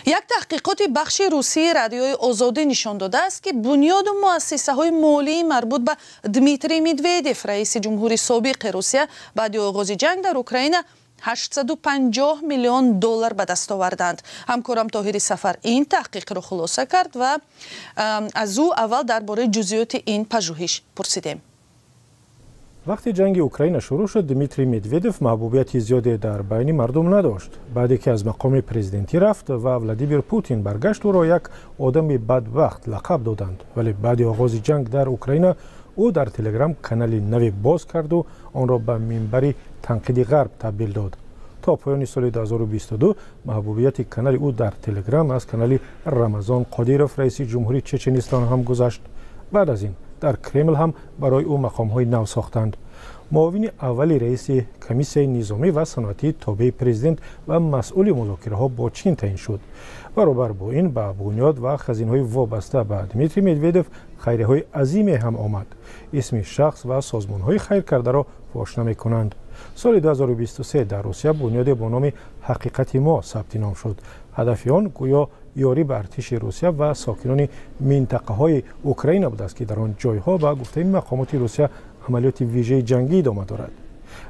یک تحقیقات بخش روسی رادیوی آزادی نشان داده است که بنیاد و مؤسسه‌های مالی مربوط به دمیتری مدودیف رئیس جمهوری سابق روسیه بعد آغاز جنگ در اوکراین 850 میلیون دلار به دست آوردند. همکارم طاهری سفر این تحقیق را خلاصه کرد و از او اول درباره جزئیات این پژوهش پرسیدیم. وقتی جنگ اوکراین شروع شد، دمیتری مدودیف محبوبیت زیادی در بین مردم نداشت. بعدی که از مقام پرزیدنتی رفت و ولادیمیر پوتین برگشت، او را یک آدم بدبخت لقب دادند. ولی بعد آغاز جنگ در اوکراین او در تلگرام کانالی نوی باز کرد و آن را به منبری تنقید غرب تبدیل داد. تا پایان سال 2022 محبوبیت کانال او در تلگرام از کانال رمضان قادیروف رئیس جمهوری چچنستان هم گذشت. بعد از این در کرمل هم برای او مقام‌های نو ساختند. معاون اولی رئیس کمیسیون نظامی و صنعتی تابع پرزیدنت و مسئول مذاکره‌ها با چین تعیین شد. برابر با این به بنیاد و خزینه‌های وابسته به دمیتری مدودیف خیریه‌های عظیمی هم آمد. اسم شخص و سازمان‌های خیرکرده را فاش نمی‌کنند. سال 2023 در روسیه بنیاد با نام حقیقت ما ثبت نام شد. هدف آن گویا یاری به ارتش روسیه و ساکنان منطقه‌های اوکراین بود است که در آن جایها به گفته مقامات روسیه عملیات ویژه جنگی ادامه دارد.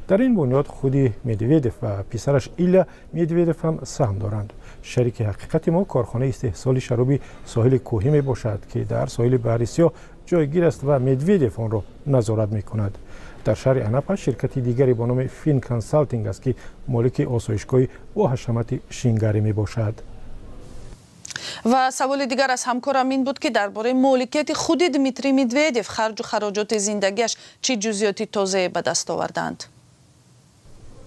در این بنیاد خود مدودیف و پسرش ایلا مدودیف هم سهم دارند. شریک حقیقت ما کارخانه استحصال شراب ساحل کوهی می باشد که در ساحل بحر سیاه جایگیر است و مدودیف آن را نظارت می کند. در شهر اناپا شرکتی دیگری با نام فین کانسالتینگ است که مالک آسایشگاه با حشمت شینگری می باشد. و سوال دیگر از همکارم این بود که درباره مالکیت خود دمیتری مدودیف خرج و خراجات زندگیش چه جزئیاتی تازه به دست آوردند؟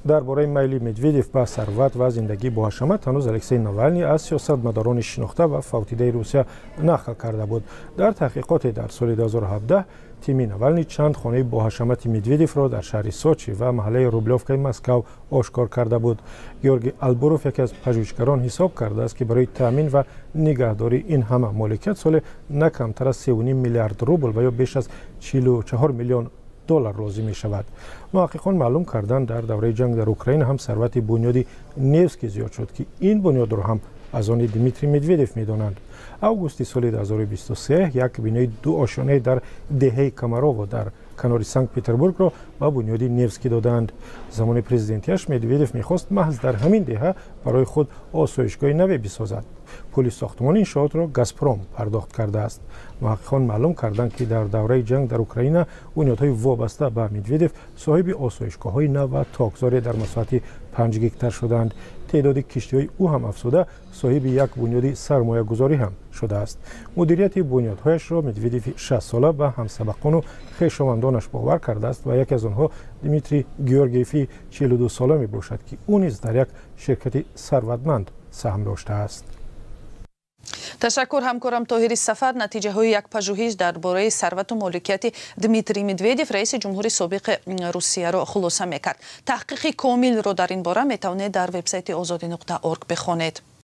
درباره میل مدودیف به ثروت و زندگی با حشمت هنوز الکسی ناوالنی از سیاستمداران شناخته و فوتیده روسیه نقل کرده بود. در تحقیقات در سال 2017 تیم ناوالنی چند خانه با حشمت مدودیف را در شهر سوچی و محله روبلوفکای مسکو آشکار کرده بود. گیورگی البوروف یکی از پژوهشگران حساب کرده است که برای تامین و نگهداری این همه مالکیت سال نه کمتر از 3.5 میلیارد روبل و یا بیش از 44 میلیون دلار لازم می شود. محققان معلوم کردند در دوره جنگ در اوکراین هم ثروت بنیادی نیوسکی زیاد شد که این بنیاد را هم از آن دمیتری مدودیف می دانند. اوگوست سال 2023 یک بینای 2 آشانه در دهه کاماروو در کنار سنت پتربورگ را با بنیاد نیوسکی دادند. زمان پرزیدنتیش مدودیف می‌خواست محض در همین دهه برای خود آسایشگاه نوی بسازد. پول ساختمان انشاءات را گازپروم پرداخت کرده است. محققان معلوم کردند که در دوره جنگ در اوکراین بنیادهای وابسته به مدودیف صاحب آسایشگاه‌های نو و تاکزاری در مساحت 5 گیگتر شدند. تعداد کشتی‌های او هم افزوده صاحب یک بنیاد سرمایه‌گذاری هم شده است. مدیریت بنیادهایش را مدودیف 60 ساله به همسبقان و خویشاوندانش باور کرده است و یکی از آنها دمیتری گیورگیفی 42 ساله می باشد که او نیز در یک شرکت ثروتمند سهم داشته است. تشکر همکارم طاهری سفر. نتیجه های یک پژوهش درباره ثروت و مالکیت دمیتری مدودیف رئیس جمهوری سابق روسیه را خلاصه میکرد. تحقیق کامل را در این باره میتوانید در وبسایت azadi.org بخوانید.